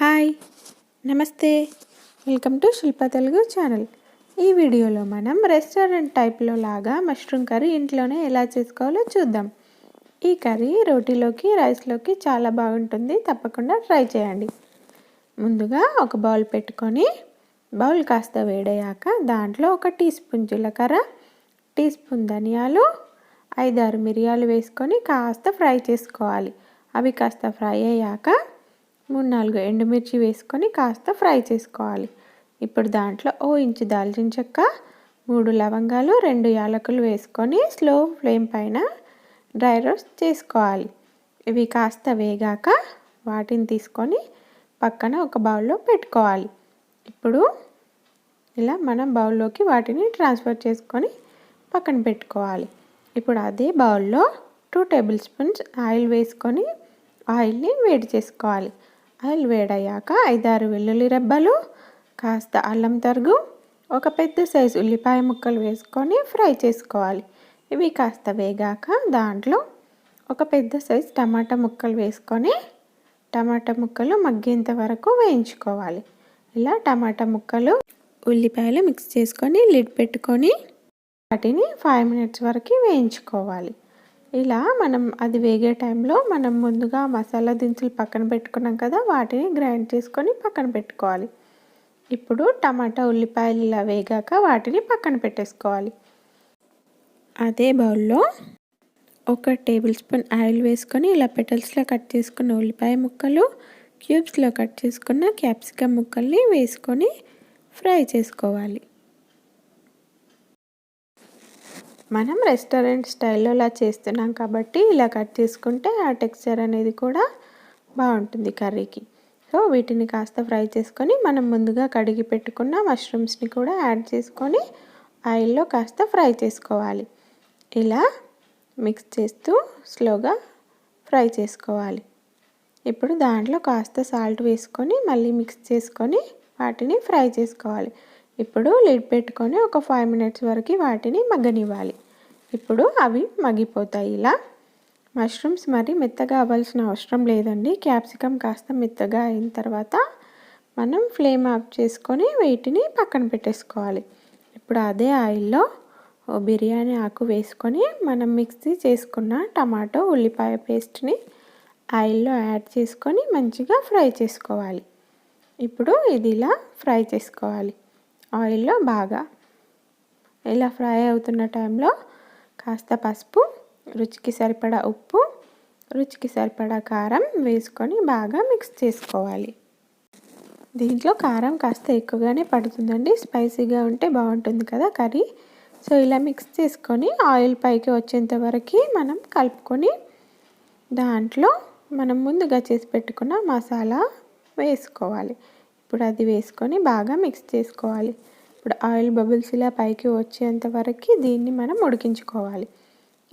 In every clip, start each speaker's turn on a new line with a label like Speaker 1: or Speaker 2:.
Speaker 1: Hi నమస్తే welcome to Shilpa Telugu channel. ఈ వీడియోలో మనం రెస్టారెంట్ టైప్లో లాగా మష్రూమ్ కర్రీ ఇంట్లోనే ఎలా చేసుకోవాలో చూద్దాం. ఈ కర్రీ రోటీలోకి రైస్లోకి చాలా బాగుంటుంది, తప్పకుండా ట్రై చేయండి. ముందుగా ఒక బౌల్ పెట్టుకొని బౌల్ కాస్త వేడయ్యాక దాంట్లో 1 టీ స్పూన్ జీలకర్ర, టీ స్పూన్ ధనియాలు, 5-6 మిరియాలు వేసుకొని కాస్త ఫ్రై చేసుకోవాలి. అవి కాస్త ఫ్రై అయ్యాక 3-4 ఎండుమిర్చి వేసుకొని కాస్త ఫ్రై చేసుకోవాలి. ఇప్పుడు దాంట్లో 1 ఇంచు దాల్చిన చెక్క, 3 లవంగాలు, 2 యాలకులు వేసుకొని స్లో ఫ్లేమ్ పైన డ్రై రోస్ట్ చేసుకోవాలి. ఇవి కాస్త వేగాక వాటిని తీసుకొని పక్కన ఒక బౌల్లో పెట్టుకోవాలి. ఇప్పుడు ఇలా మనం బౌల్లోకి వాటిని ట్రాన్స్ఫర్ చేసుకొని పక్కన పెట్టుకోవాలి. ఇప్పుడు అదే బౌల్లో 2 టేబుల్ స్పూన్స్ ఆయిల్ వేసుకొని ఆయిల్ని వేడి చేసుకోవాలి. ఆయిల్ వేడయ్యాక 5-6 వెల్లుల్లి రెబ్బలు, కాస్త అల్లం తరుగు, ఒక పెద్ద సైజు ఉల్లిపాయ ముక్కలు వేసుకొని ఫ్రై చేసుకోవాలి. ఇవి కాస్త వేగాక దాంట్లో ఒక పెద్ద సైజు టమాటా ముక్కలు వేసుకొని టమాటా ముక్కలు మగ్గేంత వరకు వేయించుకోవాలి. ఇలా టమాటా ముక్కలు ఉల్లిపాయలు మిక్స్ చేసుకొని లిడ్ పెట్టుకొని వాటిని 5 మినిట్స్ వరకు వేయించుకోవాలి. ఇలా మనం అది వేగే టైంలో మనం ముందుగా మసాలా దినుసులు పక్కన పెట్టుకున్నాం కదా, వాటిని గ్రైండ్ చేసుకొని పక్కన పెట్టుకోవాలి. ఇప్పుడు టమాటా ఉల్లిపాయలు ఇలా వేగాక వాటిని పక్కన పెట్టేసుకోవాలి. అదే బౌల్లో 1 టేబుల్ స్పూన్ ఆయిల్ వేసుకొని ఇలా పెటల్స్లో కట్ చేసుకున్న ఉల్లిపాయ ముక్కలు, క్యూబ్స్లో కట్ చేసుకున్న క్యాప్సికమ్ ముక్కల్ని వేసుకొని ఫ్రై చేసుకోవాలి. మనం రెస్టారెంట్ స్టైల్లో ఇలా చేస్తున్నాం కాబట్టి ఇలా కట్ చేసుకుంటే ఆ టెక్స్చర్ అనేది కూడా బాగుంటుంది కర్రీకి. సో వీటిని కాస్త ఫ్రై చేసుకొని మనం ముందుగా కడిగి పెట్టుకున్న మష్రూమ్స్ని కూడా యాడ్ చేసుకొని ఆయిల్లో కాస్త ఫ్రై చేసుకోవాలి. ఇలా మిక్స్ చేస్తూ స్లోగా ఫ్రై చేసుకోవాలి. ఇప్పుడు దాంట్లో కాస్త సాల్ట్ వేసుకొని మళ్ళీ మిక్స్ చేసుకొని వాటిని ఫ్రై చేసుకోవాలి. ఇప్పుడు లిడ్ పెట్టుకొని ఒక 5 మినిట్స్ వరకు వాటిని మగ్గనివ్వాలి. ఇప్పుడు అవి మగ్గిపోతాయి. ఇలా మష్రూమ్స్ మరి మెత్తగా అవ్వాల్సిన అవసరం లేదండి. క్యాప్సికమ్ కాస్త మెత్తగా అయిన తర్వాత మనం ఫ్లేమ్ ఆఫ్ చేసుకొని వీటిని పక్కన పెట్టేసుకోవాలి. ఇప్పుడు అదే ఆయిల్లో బిర్యానీ ఆకు వేసుకొని మనం మిక్సీ చేసుకున్న టమాటో ఉల్లిపాయ పేస్ట్ని ఆయిల్లో యాడ్ చేసుకొని మంచిగా ఫ్రై చేసుకోవాలి. ఇప్పుడు ఇది ఇలా ఫ్రై చేసుకోవాలి ఆయిల్లో బాగా. ఇలా ఫ్రై అవుతున్న టైంలో కాస్త పసుపు, రుచికి సరిపడా ఉప్పు, రుచికి సరిపడా కారం వేసుకొని బాగా మిక్స్ చేసుకోవాలి. దీంట్లో కారం కాస్త ఎక్కువగానే పడుతుందండి, స్పైసీగా ఉంటే బాగుంటుంది కదా కర్రీ. సో ఇలా మిక్స్ చేసుకొని ఆయిల్ పైకి వచ్చేంత వరకు మనం కలుపుకొని దాంట్లో మనం ముందుగా చేసి పెట్టుకున్న మసాలా వేసుకోవాలి. ఇప్పుడు అది వేసుకొని బాగా మిక్స్ చేసుకోవాలి. ఇప్పుడు ఆయిల్ బబుల్స్ ఇలా పైకి వచ్చేంత వరకు దీన్ని మనం ఉడికించుకోవాలి.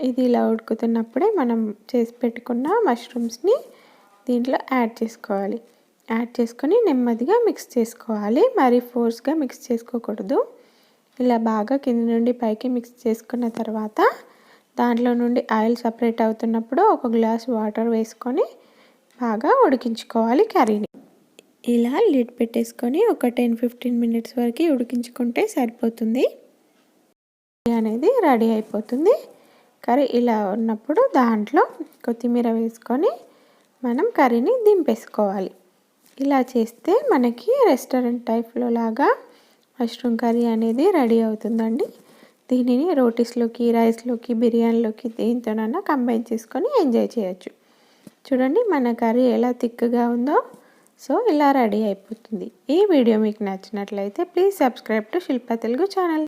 Speaker 1: ఇది ఇలా ఉడుకుతున్నప్పుడే మనం చేసి పెట్టుకున్న మష్రూమ్స్ని దీంట్లో యాడ్ చేసుకోవాలి. యాడ్ చేసుకొని నెమ్మదిగా మిక్స్ చేసుకోవాలి. మరి ఫోర్స్గా మిక్స్ చేసుకోకూడదు. ఇలా బాగా కింద నుండి పైకి మిక్స్ చేసుకున్న తర్వాత దాంట్లో నుండి ఆయిల్ సపరేట్ అవుతున్నప్పుడు 1 గ్లాస్ వాటర్ వేసుకొని బాగా ఉడికించుకోవాలి కర్రీని. ఇలా లిడ్ పెట్టేసుకొని ఒక 10-15 మినిట్స్ వరకు ఉడికించుకుంటే సరిపోతుంది. అనేది రెడీ అయిపోతుంది. కర్రీ ఇలా ఉన్నప్పుడు దాంట్లో కొత్తిమీర వేసుకొని మనం కర్రీని దింపేసుకోవాలి. ఇలా చేస్తే మనకి రెస్టారెంట్ టైప్లో లాగా మష్రూమ్ కర్రీ అనేది రెడీ అవుతుందండి. దీనిని రోటీస్లోకి, రైస్లోకి, బిర్యానీలోకి దేనితోనైనా కంబైన్ చేసుకొని ఎంజాయ్ చేయొచ్చు. చూడండి మన కర్రీ ఎలా థిక్గా ఉందో. సో ఇలా రెడీ అయిపోతుంది. ఈ వీడియో మీకు నచ్చినట్లయితే please subscribe to Shilpa Telugu channel.